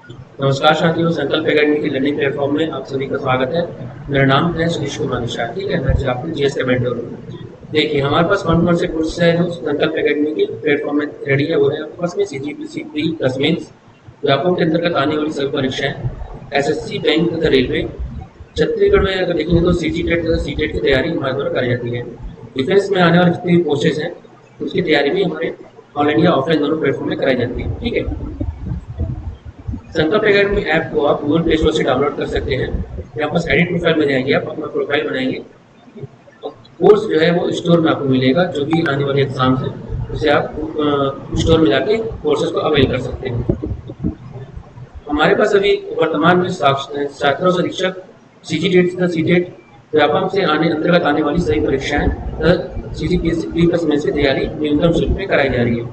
नमस्कार साथियों, संकल्प एकेडमी की लर्निंग प्लेटफॉर्म में आप सभी का स्वागत है। मेरा नाम है सुनीश कुमार मिश्रा। ठीक है, मैं आपको जीएस का मेंटर हूँ। देखिए, हमारे पास कौन-कौन से कोर्स है जो संकल्प एकेडमी के प्लेटफॉर्म में रेडी है। वो है आपके पास में CGPSC pre plus mains, Vyapam के अंतर्गत आने वाली सभी परीक्षाएं, एसएससी, बैंक तथा रेलवे। छत्तीसगढ़ में अगर देखेंगे तो सीजीटेट तथा सीटेट की तैयारी हमारे द्वारा कराई जाती है। डिफेंस में आने वाली जितनी भी पोस्टेज हैं उसकी तैयारी भी हमारे ऑनलाइन या ऑफलाइन दोनों प्लेटफॉर्म में कराई जाती है। ठीक है, संकल्प एकेडमी ऐप को आप गूगल प्ले स्टोर से डाउनलोड कर सकते हैं। यहाँ पर एडिट प्रोफाइल में जाएंगे, आप अपना प्रोफाइल बनाएंगे और कोर्स जो है वो स्टोर में आपको मिलेगा। जो भी आने वाले एग्जाम है उसे आप स्टोर में जाके कोर्सेज को अवेल कर सकते हैं। हमारे पास अभी वर्तमान में छात्रों से शिक्षक सीजीटेट तथा सीटेट व्यापम से अंतर्गत आने वाली सभी परीक्षाएं तथा सीजीपीएससी प्री प्लस मेंस की तैयारी न्यूनतम शुल्क में कराई जा रही है।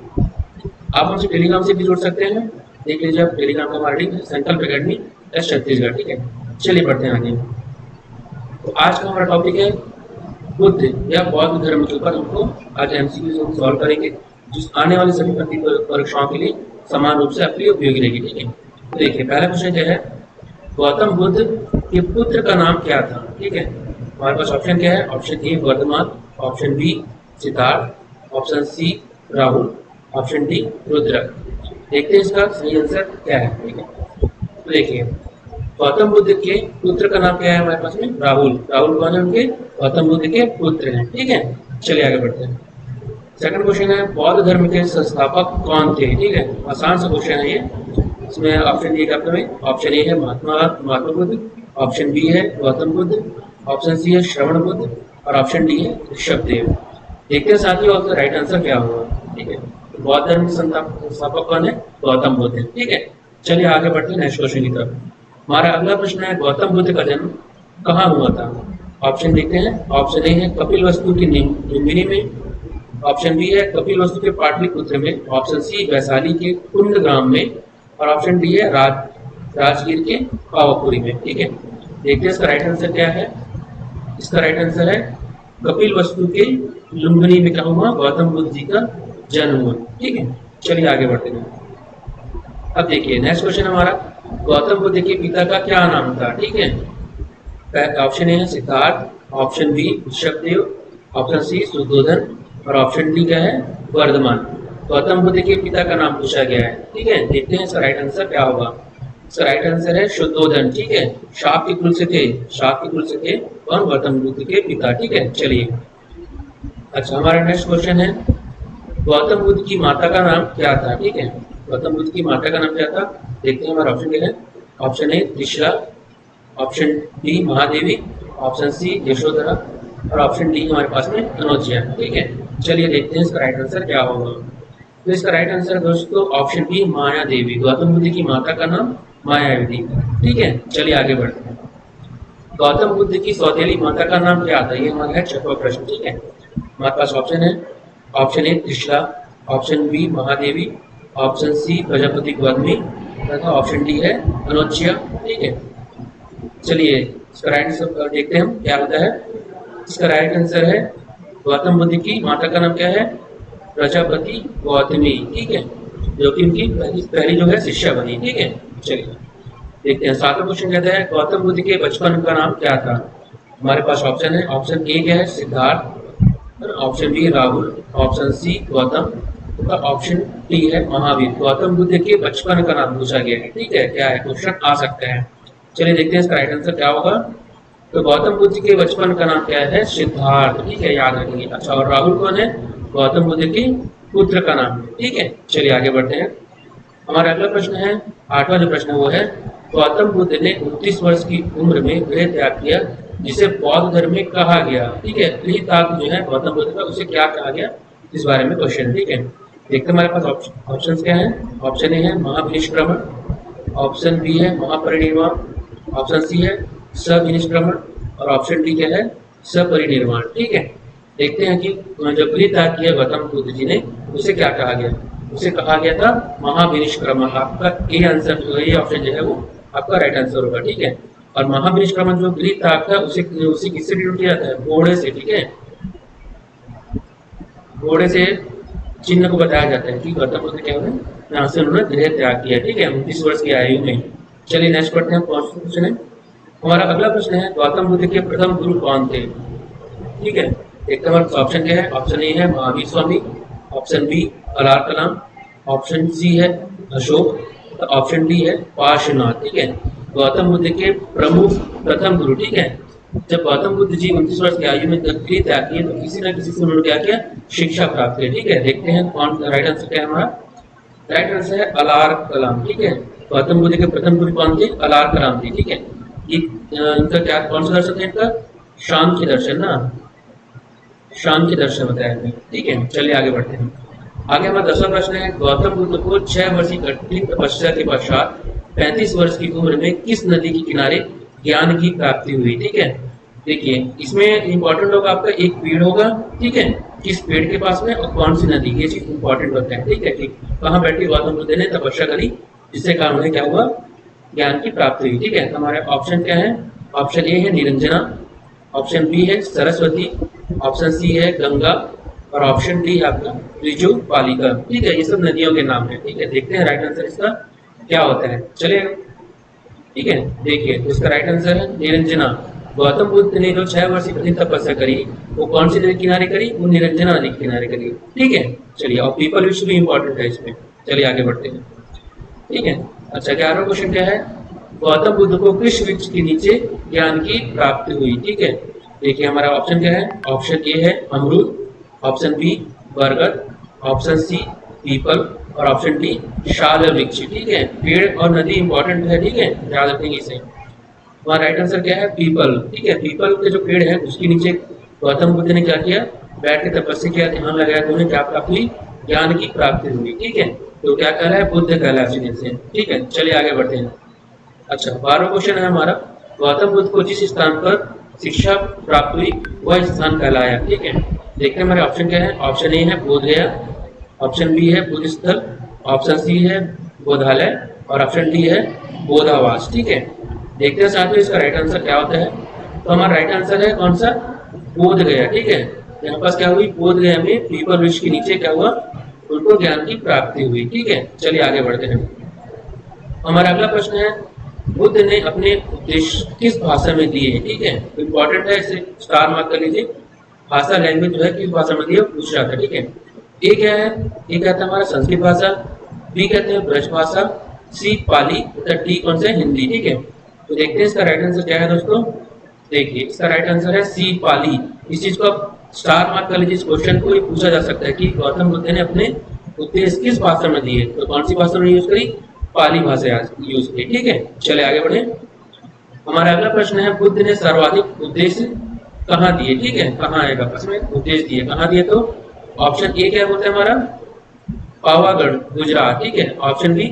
आप हमसे टेलीग्राम से भी जुड़ सकते हैं। देख लीजिए, आप टेलीग्राम का हमारा लिंक है संकल्प एकेडमी एस छत्तीसगढ़। ठीक है, चलिए पढ़ते हैं आगे। तो आज का हमारा टॉपिक है बुद्ध या बौद्ध धर्म के ऊपर हमको आज एमसीक्यू सॉल्व करेंगे, जो आने वाली सभी परीक्षाओं के लिए समान रूप से आपके लिए उपयोगी रहेगी। ठीक है, तो देखिए, पहला क्वेश्चन क्या है, गौतम बुद्ध के पुत्र का नाम क्या था। ठीक है, हमारे पास ऑप्शन क्या है, option A Vardhaman, option B Siddharth, option C Rahul, option D Rudrak. देखते हैं इसका सही आंसर क्या है। ठीक है, तो देखिए, गौतम बुद्ध के पुत्र का नाम क्या है हमारे पास में, राहुल। राहुल कौन है, उनके गौतम बुद्ध के पुत्र हैं। ठीक है, चलिए आगे बढ़ते हैं। सेकंड क्वेश्चन है, बौद्ध धर्म के संस्थापक कौन थे। ठीक है, आसान सा क्वेश्चन है ये। इसमें ऑप्शन दिए आपके में, ऑप्शन ए है महात्मा बुद्ध, ऑप्शन बी है गौतम बुद्ध, ऑप्शन सी है श्रवण बुद्ध और ऑप्शन डी है ऋषभदेव। देखते हैं साथियों आपका राइट आंसर क्या होगा। ठीक है, बौद्ध धर्म के संस्थापक कौन है, गौतम बुद्ध। ठीक है, चलिए आगे बढ़ते हैं नेक्स्ट क्वेश्चन की तरफ। हमारा अगला प्रश्न है, गौतम बुद्ध का जन्म कहाँ हुआ था। ऑप्शन देखते हैं, ऑप्शन ए है कपिल वस्तु की लुम्बिनी में, ऑप्शन बी है कपिल वस्तु के पाटलिपुत्र में, ऑप्शन सी वैशाली के कुंड ग्राम में और ऑप्शन डी है राजगीर के पावापुरी में। ठीक है, देखते हैं इसका राइट आंसर क्या है। इसका राइट आंसर है कपिल वस्तु के लुम्बिनी में क्या हुआ, गौतम बुद्ध जी का जन्म हुआ। ठीक है, चलिए आगे बढ़ते हैं। अब देखिए नेक्स्ट क्वेश्चन हमारा, गौतम बुद्ध के पिता का क्या नाम था। ठीक है, ऑप्शन ए है Siddhartha, option B Rishabhdev, option C Shuddhodana और ऑप्शन डी क्या है, वर्धमान। गौतम बुद्ध के पिता का नाम पूछा गया है। ठीक है, देखते हैं इसका राइट आंसर क्या होगा। इसका राइट आंसर है शुद्धोधन। ठीक है, शाप के कुल से थे, शाप के कुल से थे और गौतम बुद्ध के पिता। ठीक है, चलिए अच्छा, हमारा नेक्स्ट क्वेश्चन है, गौतम बुद्ध की माता का नाम क्या था। ठीक है, गौतम बुद्ध की माता का नाम क्या था। देखते हैं हमारा ऑप्शन क्या है। Option A Trishala, option B Mahadevi, option C Yashodhara और ऑप्शन डी हमारे पास में अनोजिया। ठीक है, चलिए देखते हैं इसका राइट आंसर क्या होगा। तो इसका राइट आंसर दोस्तों ऑप्शन बी माया देवी। गौतम बुद्ध की माता का नाम मायावती। ठीक है, चलिए आगे बढ़ते हैं। गौतम बुद्ध की सौतेली माता का नाम क्या था, ये हमारा है छठवां प्रश्न। ठीक है, हमारे पास ऑप्शन है, option A Trishala, option B Mahadevi, option C Prajapati Gautami तथा ऑप्शन डी है अनोचिया। ठीक है, चलिए इसका राइट आंसर देखते हैं हम क्या होता है। इसका राइट आंसर है गौतम बुद्ध की माता का नाम क्या है, प्रजापति गौतमी। ठीक है, जो कि उनकी पहली जो है शिष्या बनी। ठीक है, चलिए देखते हैं। सातवां क्वेश्चन कहता है, गौतम बुद्ध के बचपन का नाम क्या था। हमारे पास ऑप्शन है, ऑप्शन ए क्या है Siddhartha, option B Rahul, option C Gautam तथा ऑप्शन डी है महावीर। गौतम बुद्ध के बचपन का नाम पूछा गया है। ठीक है, क्या है क्वेश्चन आ सकता है। चलिए देखते हैं इसका राइट आंसर क्या होगा। तो गौतम बुद्ध के बचपन का नाम क्या है, सिद्धार्थ। ठीक है, याद रखेंगे। अच्छा, और राहुल कौन है, गौतम बुद्ध के पुत्र का नाम है। ठीक है, चलिए आगे बढ़ते हैं। हमारा अगला प्रश्न है, आठवां जो प्रश्न वो है, गौतम बुद्ध ने 29 वर्ष की उम्र में गृह त्याग किया जिसे बौद्ध धर्म में कहा गया। ठीक है, गृह त्याग जो है गौतम बुद्ध का, उसे क्या कहा गया, इस बारे में क्वेश्चन। ठीक है, देखते हैं हमारे पास ऑप्शन क्या है। ऑप्शन ए है महाविनिष्क्रमण, ऑप्शन बी है महापरिनिर्वाण, ऑप्शन सी है सविनिष्क्रमण और ऑप्शन डी क्या है, सपरिनिर्वाण। ठीक है, देखते हैं कि जब गृह त्याग किया गौतम बुद्ध जी ने, उसे क्या कहा गया। उसे कहा गया था महाविनिष्क्रमण। आपका ए आंसर जो है, ये ऑप्शन जो है वो आपका राइट आंसर होगा। ठीक है, और महाविनिष्क्रमण जो गृह त्याग था उसे किससे डिनोट किया जाता है, घोड़े से। ठीक है, घोड़े से चिन्ह को बताया जाता है कि गौतम बुद्ध क्या हुए, यहाँ से उन्होंने देह त्याग किया, ठीक है, 29 वर्ष की आयु में। चलिए नेक्स्ट पढ़ते हैं, क्वेश्चन है हमारा अगला प्रश्न है गौतम बुद्ध के प्रथम गुरु कौन थे, ठीक है। देखते हैं ऑप्शन क्या है। ऑप्शन ए है महावीर स्वामी, ऑप्शन बी अलार कलाम, ऑप्शन सी है अशोक, तो ऑप्शन डी है पार्श्वनाथ, ठीक है। गौतम बुद्ध के प्रमुख प्रथम गुरु, ठीक है। जब गौतम बुद्ध जी 29 वर्ष की आयु में त्याग किए तो किसी न किसी से उन्होंने क्या किया, शिक्षा प्राप्त की, ठीक है। देखते हैं कौन राइट आंसर क्या है हमारा। राइट आंसर है अलार कलाम, ठीक है। गौतम बुद्ध के प्रथम गुरु कौन थे, अलार कलाम थे, ठीक है। ये इनका क्या कौन सा दर्शन है, इनका शाम के दर्शन ना, शाम के दर्शन बताया है, ठीक है। चलिए आगे बढ़ते हैं। आगे हमारा 10वां प्रश्न है गौतम बुद्ध को 6 वर्ष की कठिन तपस्या के पश्चात 35 वर्ष की उम्र में किस नदी के किनारे ज्ञान की प्राप्ति हुई, ठीक है। देखिए इसमें इंपॉर्टेंट होगा आपका एक पेड़ होगा, ठीक है, किस पेड़ के पास में और कौन सी नदी, ये चीज इंपॉर्टेंट होता है, ठीक है। ठीक कहाँ बैठी गौतम बुद्ध ने तपस्या करी, जिससे कारण उन्हें क्या हुआ, ज्ञान की प्राप्ति हुई, ठीक है। तो हमारे ऑप्शन क्या है। ऑप्शन ए है निरंजना, ऑप्शन बी है सरस्वती, ऑप्शन सी है गंगा और ऑप्शन डी है आपका ऋजु बालिका, ठीक है। ये सब नदियों के नाम है, ठीक है। देखते हैं राइट आंसर इसका क्या होता है, चलिए, ठीक है। देखिए तो इसका राइट आंसर है निरंजना। गौतम बुद्ध ने जो 6 वर्ष की कठिन तपस्या करी वो कौन सी नदी के किनारे करी, वो निरंजना नदी के किनारे करी, ठीक है। चलिए और पीपल वृक्ष भी इंपॉर्टेंट है इसमें। चलिए आगे बढ़ते हैं, ठीक है। अच्छा 11वां क्वेश्चन क्या है, गौतम बुद्ध को किस वृक्ष के नीचे ज्ञान की प्राप्ति हुई, ठीक है। देखिए हमारा ऑप्शन क्या है। ऑप्शन ए है अमरूद, ऑप्शन बी बरगद, ऑप्शन सी पीपल और ऑप्शन डी शाल वृक्ष, ठीक है। पेड़ और नदी इंपॉर्टेंट है, ठीक है, याद रखेंगे इसे। हमारा राइट आंसर क्या है, पीपल, ठीक है। पीपल के जो पेड़ है उसके नीचे गौतम बुद्ध ने क्या किया, बैठ के तपस्या किया, ध्यान लगाया, तो उन्हें क्या प्राप्त हुई, ज्ञान की प्राप्ति हुई, ठीक है। तो क्या कहला है, बुद्ध कहला है, ठीक है। चलिए आगे बढ़ते हैं। अच्छा 12वां क्वेश्चन है हमारा, गौतम बुद्ध को जिस स्थान पर शिक्षा प्राप्त हुई वह स्थान कहलाया, ठीक है। देखते हैं हमारे ऑप्शन क्या है। ऑप्शन ए है बोधगया, ऑप्शन बी है बुद्ध स्थल, ऑप्शन सी है बोधालय और ऑप्शन डी है बोधावास, ठीक है। देखते हैं साथ में इसका राइट आंसर क्या होता है। तो हमारा राइट आंसर है कौन सा, बोध गया, ठीक है। यहाँ पास क्या हुई, बोध गया में पीपल वृक्ष के नीचे क्या हुआ, उनको ज्ञान की प्राप्ति हुई, ठीक है। चलिए आगे बढ़ते हैं। हमारा अगला प्रश्न है बुद्ध ने अपने उपदेश किस भाषा में दिए, ठीक है। इंपॉर्टेंट है, इसे स्टार मार्क कर लीजिए। भाषा लैंग्वेज जो है किस भाषा में दिए पूछ रहा था, ठीक है। ए क्या है, ए कहता है हमारा संस्कृत भाषा, बी कहते हैं ब्रज भाषा, सी पाली तथा डी कौन सा, हिंदी, ठीक है। तो देखते हैं इसका राइट आंसर क्या है दोस्तों। देखिए इसका राइट आंसर है सी पाली। इस चीज को आप स्टार मार्क कर लीजिए। इस क्वेश्चन को पूछा जा सकता है कि गौतम बुद्ध ने अपने उपदेश किस भाषा में दिए, तो कौन सी भाषा में यूज करी, पाली भाषा यूज की, ठीक है। चले आगे बढ़े। हमारा अगला प्रश्न है बुद्ध ने सर्वाधिक उपदेश कहाँ दिए, ठीक है, कहाँ आएगा प्रश्न, उपदेश दिए कहाँ दिए। तो ऑप्शन ए क्या होता है हमारा, पावागढ़ गुजरात, ठीक है। ऑप्शन बी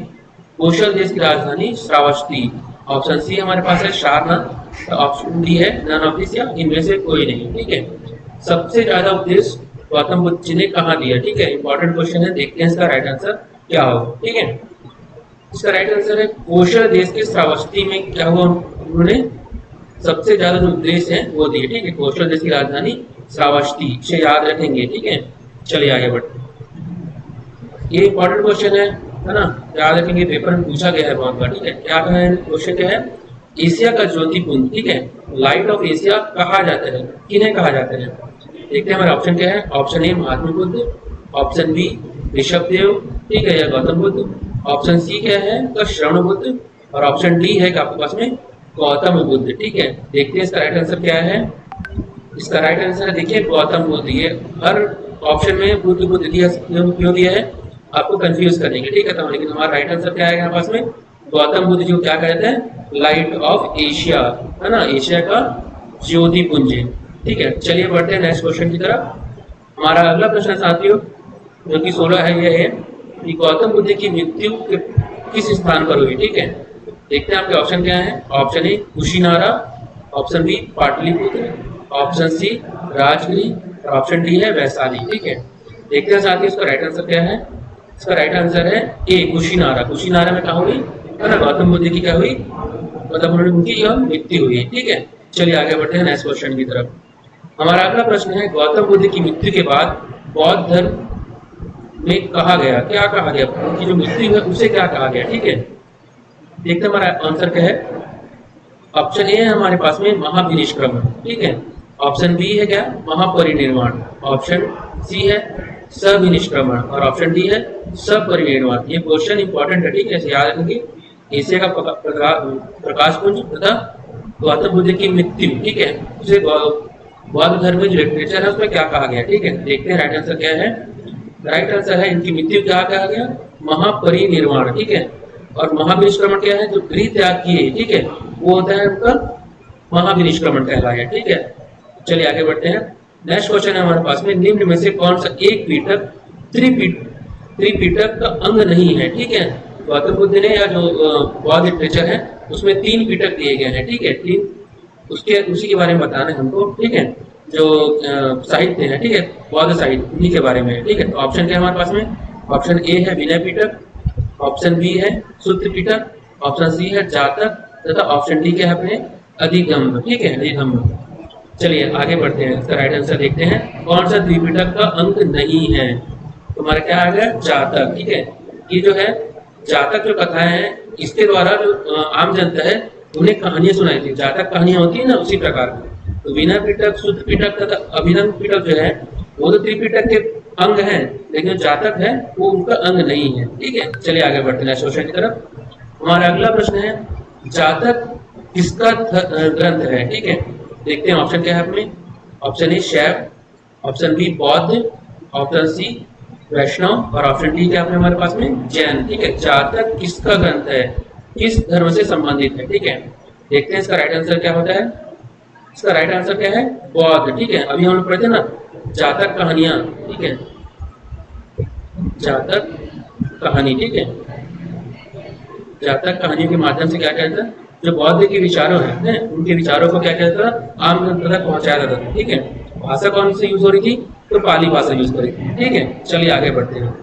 कौशल देश की राजधानी श्रावस्ती, ऑप्शन सी हमारे पास है सारनाथ, ऑप्शन डी है नन ऑफ दिस या इनमें से कोई नहीं, ठीक है। सबसे ज्यादा उपदेश गौतम बुद्ध जी ने कहाँ दिया, ठीक है। इंपॉर्टेंट क्वेश्चन है, देखते हैं इसका राइट आंसर क्या होगा, ठीक है। इसका राइट आंसर है कौशल देश के श्रावस्ती में क्या हुआ, उन्होंने सबसे ज्यादा जो उपदेश है वो दिए, ठीक है। कौशल देश की राजधानी श्रावस्ती, इसे याद रखेंगे, ठीक है। चलिए आगे बढ़ते हैं। ये इंपॉर्टेंट क्वेश्चन है ना, याद रखेंगे, पेपर में पूछा गया है बहुत बार, ठीक है। क्या है क्वेश्चन, क्या है, एशिया का ज्योतिपुंज, ठीक है, लाइट ऑफ एशिया कहा जाता है, किन्हें कहा जाता है। देखते हैं हमारा ऑप्शन क्या है। Option A Mahatma Buddha, option B Rishabhdev, ठीक है, या गौतम बुद्ध, ऑप्शन सी क्या है तो श्रवण बुद्ध और ऑप्शन डी है कि आपके पास में गौतम बुद्ध, ठीक है। देखते हैं इसका राइट आंसर क्या है। इसका राइट आंसर देखिए गौतम बुद्ध। ये हर ऑप्शन में बुद्ध बुद्ध दिया, क्यों दिया है, आपको कंफ्यूज करेंगे, ठीक है। तो लेकिन हमारा राइट आंसर क्या है यहाँ पास में, गौतम बुद्ध जो क्या कहते हैं, लाइट ऑफ एशिया, है ना, एशिया का ज्योतिपुंज, ठीक है। चलिए बढ़ते हैं नेक्स्ट क्वेश्चन की तरफ। हमारा अगला प्रश्न साथियों जो कि 16 है, यह है कि गौतम बुद्ध की मृत्यु किस स्थान पर हुई, ठीक है। देखते हैं आपके ऑप्शन क्या है। Option A Kushinara, option B Pataliputra, option C Rajgiri और ऑप्शन डी है वैशाली, ठीक है। देखते हैं साथियों इसका राइट आंसर क्या है। इसका राइट आंसर है ए कुशीनारा। कुशीनारा में कहा हुई है ना, गौतम बुद्ध की क्या हुई, मतलब उन्होंने उनकी यह मृत्यु हुई है, ठीक है। चलिए आगे बढ़ते हैं नेक्स्ट क्वेश्चन की तरफ। हमारा अगला प्रश्न है गौतम बुद्ध की मृत्यु के बाद बौद्ध धर्म में कहा गया, क्या कहा गया, उनकी जो मृत्यु है उसे क्या कहा गया, ठीक है। देखते हैं हमारा आंसर क्या है। ऑप्शन ए है हमारे पास में महाविनिष्क्रमण, ठीक है। ऑप्शन बी है क्या, महापरिनिर्वाण। ऑप्शन सी है सविनिष्क्रमण और ऑप्शन डी है सपरिनिर्वाण। ये क्वेश्चन इंपॉर्टेंट है, ठीक है, याद रखेंगे। एशिया का प्रकाश पुंज तथा गौतम बुद्ध की मृत्यु, ठीक है, उसे बौद्ध धर्म में जो लिटरेचर है उसमें क्या कहा गया, ठीक है। देखते हैं राइट आंसर क्या है। राइट आंसर है इनकी मृत्यु क्या कहा गया, महापरिनिर्वाण, ठीक है। और महाविनिष्क्रमण क्या है, जो गृह त्याग किए, ठीक है, वो होता है उनका महाविनिष्क्रमण कहलाया, ठीक है। चलिए आगे बढ़ते हैं। नेक्स्ट क्वेश्चन है हमारे पास में, निम्न में से कौन सा एक पीटक त्रिपीटक का अंग नहीं है, ठीक है। गौतम बुद्ध ने या जो बौद्ध लिटरेचर है उसमें 3 पीटक दिए गए हैं, ठीक है। 3 उसके उसी के बारे में बताना है हमको, ठीक है। जो साहित्य है, ठीक है, बौद्ध साहित्य, उन्हीं के बारे में, ठीक है। तो ऑप्शन क्या है हमारे पास में, ऑप्शन ए है विनय पीटक, ऑप्शन बी है सूत्र पीटक, ऑप्शन सी है जातक तथा ऑप्शन डी क्या है अपने अधिगम, ठीक है, अधिगम। चलिए आगे बढ़ते हैं, इसका राइट आंसर देखते हैं। कौन सा त्रिपिटक का अंक नहीं है, तुम्हारा क्या आ गया, जातक, ठीक है। ये जो है जातक जो कथाएं हैं, इसके द्वारा जो आम जनता है उन्हें कहानियां सुनाई थी, जातक कहानियां होती है ना, उसी प्रकार की। तो विनय पीटक, शुद्ध पीटक तथा अभिनव पीटक जो है वो तो त्रिपिटक के अंग हैं, लेकिन जातक है वो उनका अंग नहीं है, ठीक है। चलिए आगे बढ़ते हैं क्वेश्चन की तरफ। हमारा अगला प्रश्न है, जातक किसका ग्रंथ है, ठीक है। देखते हैं ऑप्शन क्या है अपने। ऑप्शन ए शैव, ऑप्शन बी बौद्ध, ऑप्शन सी वैष्णव और ऑप्शन डी क्या है हमारे पास में जैन, ठीक है। जातक किसका ग्रंथ है, किस धर्म से संबंधित है, ठीक है। देखते हैं इसका राइट आंसर क्या होता है। इसका राइट आंसर क्या है, बौद्ध, ठीक है। अभी हम लोग पढ़े थे ना जातक कहानियां, ठीक है, जातक कहानी, ठीक है। जातक कहानियों के माध्यम से क्या कहता है, जो बौद्ध के विचारों हैं उनके विचारों को क्या कहता था, आम जनता तक पहुंचाया जाता था, ठीक है। भाषा कौन सी यूज हो रही थी, तो पाली भाषा यूज करी थी, ठीक है। चलिए आगे बढ़ते हैं।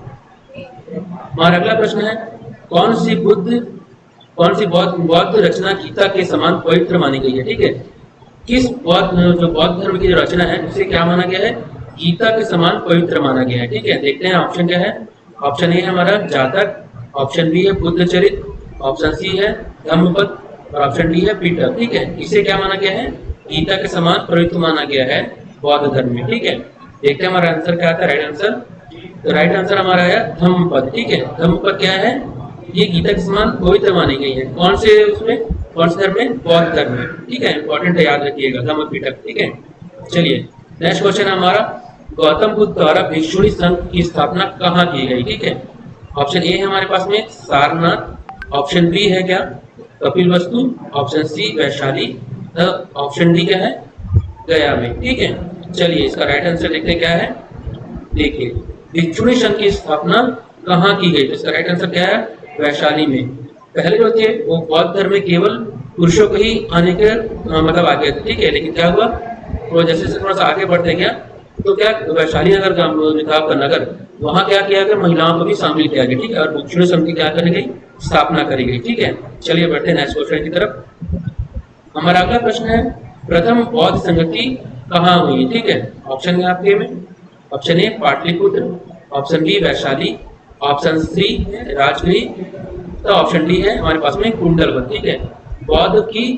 हमारा अगला प्रश्न है, कौन सी बौद्ध रचना गीता के समान पवित्र मानी गई है, ठीक है। किस जो बौद्ध धर्म की जो रचना है उसे क्या माना गया है, गीता के समान पवित्र माना गया है, ठीक है। देखते हैं ऑप्शन क्या है। ऑप्शन ए है हमारा जातक, ऑप्शन बी है बुद्ध चरित, ऑप्शन सी है धम्मपद और ऑप्शन डी है पीटक, ठीक है। इसे क्या माना गया है, गीता के समान पवित्र माना गया है बौद्ध धर्म में, ठीक है। देखते हैं हमारा आंसर क्या आता है, राइट आंसर। तो राइट आंसर हमारा है धम्मपद, ठीक है। धम्मपद क्या है, ये गीता के समान पवित्र मानी गई है, कौन से उसमें, कौन से धर्म में, बौद्ध धर्म में, ठीक है। इंपॉर्टेंट है, याद रखिएगा धम्मपीटक, ठीक है। चलिए नेक्स्ट क्वेश्चन है हमारा, गौतम बुद्ध द्वारा भिक्षुणी संघ की स्थापना कहाँ की गई, ठीक है। ऑप्शन ए है हमारे पास में सारनाथ, ऑप्शन बी है क्या Kapilvastu, option C Vaishali, option D क्या है गया में, ठीक है। चलिए इसका राइट आंसर देखते हैं क्या है। देखिए भिक्षुणी संघ की स्थापना कहाँ की गई, तो इसका राइट आंसर क्या है, वैशाली में। पहले जो थे वो बौद्ध धर्म में केवल पुरुषों को ही आने के मतलब आ गए थे, ठीक है। लेकिन क्या हुआ, तो जैसे थोड़ा सा आगे बढ़ते गया तो क्या वैशाली नगर का नगर, वहाँ क्या किया गया, महिलाओं को भी शामिल किया गया, ठीक है। और भिक्षुणी संघ की क्या करी गई, स्थापना करी गई, ठीक है। चलिए बढ़ते हैं नेक्स्ट क्वेश्चन की तरफ। हमारा अगला प्रश्न है, प्रथम बौद्ध संगति कहाँ हुई, ठीक है। ऑप्शन है आपके में, option A Pataliputra, option B Vaishali, option C Rajgriha, तो ऑप्शन डी है हमारे पास में कुंडलवन, ठीक है। बौद्ध की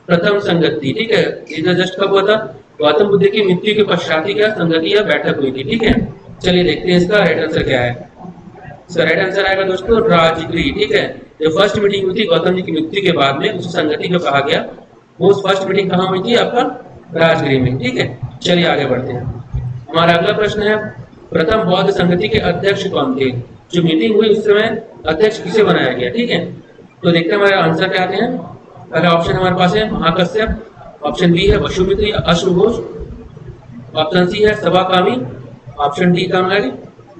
प्रथम संगति, ठीक है, ये जस्ट कब हुआ था, गौतम बुद्ध की मृत्यु के पश्चात ही क्या संगति या बैठक हुई थी, ठीक है। चलिए देखते हैं इसका राइट आंसर क्या है। इसका राइट आंसर आएगा दोस्तों राजगृह, ठीक है। जो फर्स्ट मीटिंग हुई थी गौतम जी की मृत्यु के बाद में, उस संगति जो कहा गया वो फर्स्ट मीटिंग कहाँ हुई थी, आपका राजगृह में, ठीक है। चलिए आगे बढ़ते हैं। हमारा अगला प्रश्न है, प्रथम बौद्ध संगति के अध्यक्ष कौन थे, जो मीटिंग हुई उस समय अध्यक्ष किसे बनाया गया, ठीक है। तो देखते हैं हमारे आंसर क्या आते हैं। पहला ऑप्शन हमारे पास है महाकश्यप, ऑप्शन बी है वसुमित्र या अश्वघोष, ऑप्शन सी है सभाकामी, ऑप्शन डी का है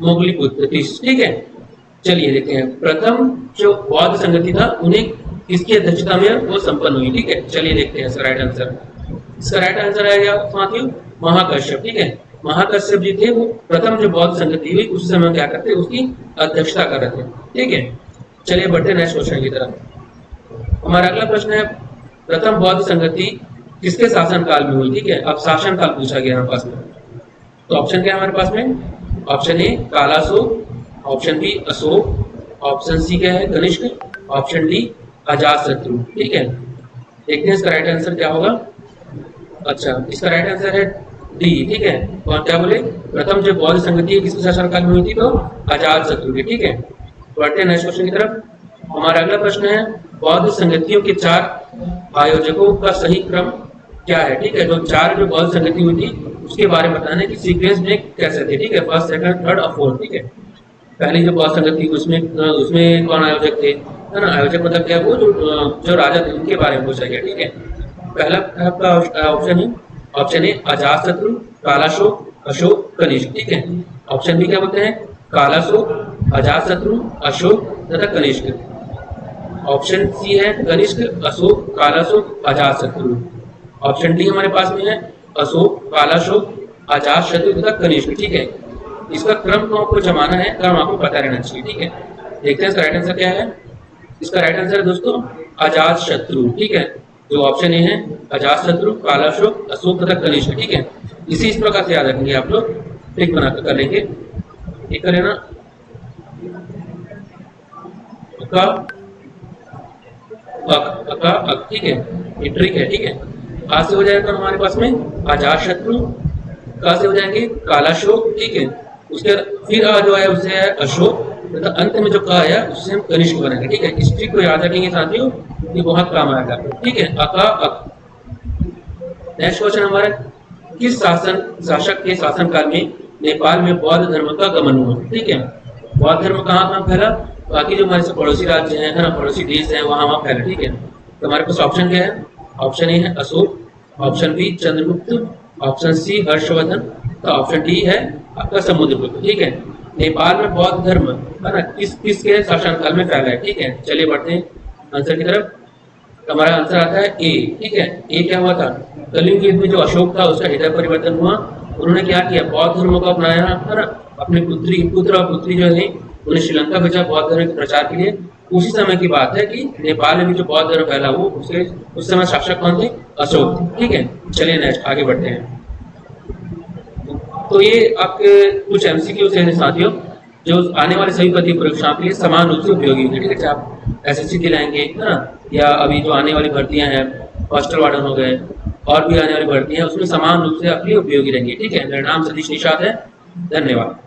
मोगलीपुत्र, ठीक है। चलिए देखते हैं, प्रथम जो बौद्ध संगति था उन्हें किसकी अध्यक्षता में वो संपन्न हुई, ठीक है। चलिए देखते हैं इसका राइट आंसर। इसका राइट आंसर आएगा साथियों महाकश्यप, ठीक है। महाकश्यप जी थे वो प्रथम जो बौद्ध संगति हुई उस समय क्या करते, उसकी अध्यक्षता कर रहे थे, ठीक है। चलिए बढ़ते नेक्स्ट क्वेश्चन की तरफ। हमारा अगला प्रश्न है, प्रथम बौद्ध संगति किसके शासन काल में हुई, ठीक है। अब शासन काल पूछा गया हमारे पास में, तो ऑप्शन क्या है हमारे पास में, option A Kalaso, option B Ashok, option C क्या है कनिष्क, ऑप्शन डी अजातशत्रु। ठीक है, देखते हैं इसका राइट आंसर क्या होगा। अच्छा, इसका राइट आंसर है डी। ठीक है, और क्या बोले, प्रथम जो बौद्ध संगति किसके शासनकाल में हुई थी, तो अजातशत्रु की। ठीक है, बढ़ते हैं नेक्स्ट क्वेश्चन की तरफ। हमारा अगला प्रश्न है बौद्ध संगतियों के 4 आयोजकों का सही क्रम क्या है। ठीक है, जो बौद्ध संगति हुई थी उसके बारे में बताना है कि सीक्वेंस में कैसे थे। ठीक है, फर्स्ट, सेकंड, थर्ड और फोर्थ। ठीक है, पहली जो बौद्ध संगति उसमें कौन आयोजक थे, है ना। आयोजक मतलब क्या, वो जो राजा थे उनके बारे में पूछा गया। ठीक है, पहला आपका ऑप्शन ए अजातशत्रु, कालाशोक, अशोक, कनिष्क। ठीक है, ऑप्शन बी क्या बोलते हैं, कालाशोक, अजातशत्रु, अशोक तथा कनिष्क। ऑप्शन सी है कनिष्क, अशोक, कालाशोक, अजातशत्रु। ऑप्शन डी हमारे पास में है अशोक, कालाशोक, अजातशत्रु तथा कनिष्क। ठीक है, इसका क्रम को आपको जमाना है, क्रम आपको पता रहना चाहिए। ठीक है, देखते हैं इसका राइट आंसर क्या है। इसका राइट आंसर है दोस्तों अजातशत्रु। ठीक है, जो ऑप्शन ए है अजातशत्रु, कालाशोक, अशोक तथा कनिष्क। ठीक है, इस प्रकार से याद रखेंगे आप लोग, ट्रिक बना कर लेंगे। एक कर लेना ठीक है, ये ट्रिक है। ठीक है, आज से हो जाएगा हमारे पास में अजातशत्रु, का से हो जाएंगे कालाशोक। ठीक है, उसके फिर जो है उससे है अशोक तथा अंत में जो का आया उससे हम कनिष्क बनाएंगे। ठीक है, इस ट्रिक को याद रखेंगे साथियों, ये बहुत काम आएगा। ठीक है, नेक्स्ट क्वेश्चन हमारा, किस शासक के शासनकाल में नेपाल में बौद्ध धर्म का गमन हुआ। ठीक है, बौद्ध धर्म कहाँ फैला, बाकी जो हमारे पड़ोसी राज्य हैं, है ना, पड़ोसी देश हैं, वहां फैला। ठीक है, तो हमारे पास ऑप्शन क्या है, ऑप्शन ए है Ashoka, option B Chandragupta, option C Harshavardhana, तो ऑप्शन डी है आपका समुद्रगुप्त। ठीक है, नेपाल में बौद्ध धर्म, है ना, किसके शासनकाल में फैला है। ठीक है, चलिए बढ़ते हैं आंसर की तरफ। हमारा आंसर आता है ए। ठीक है, ए क्या हुआ था, कलिंग युद्ध में जो अशोक था उसका हृदय परिवर्तन हुआ, उन्होंने क्या किया, बौद्ध धर्म को अपनाया, है ना, अपने पुत्र और पुत्री जो है उन्हें श्रीलंका भेजा बौद्ध धर्म के प्रचार के लिए। उसी समय की बात है कि नेपाल में भी जो बौद्ध धर्म फैला वो उसके उस समय शासक कौन थे, अशोक। ठीक है, चलिए नेक्स्ट आगे बढ़ते हैं। तो ये आपके कुछ एमसीक्यूज हैं साथियों, जो आने वाले सभी परीक्षा परीक्षाओं के लिए समान रूप से उपयोगी होंगे। ठीक है, आप एसएससी दिलाएंगे, है ना, या अभी जो आने वाली भर्तियां हैं, हॉस्टल वार्डन हो गए, और भी आने वाली भर्तियां, उसमें समान रूप से आपके लिए उपयोगी रहेंगे। ठीक है, मेरा नाम सतीश निषाद है, धन्यवाद।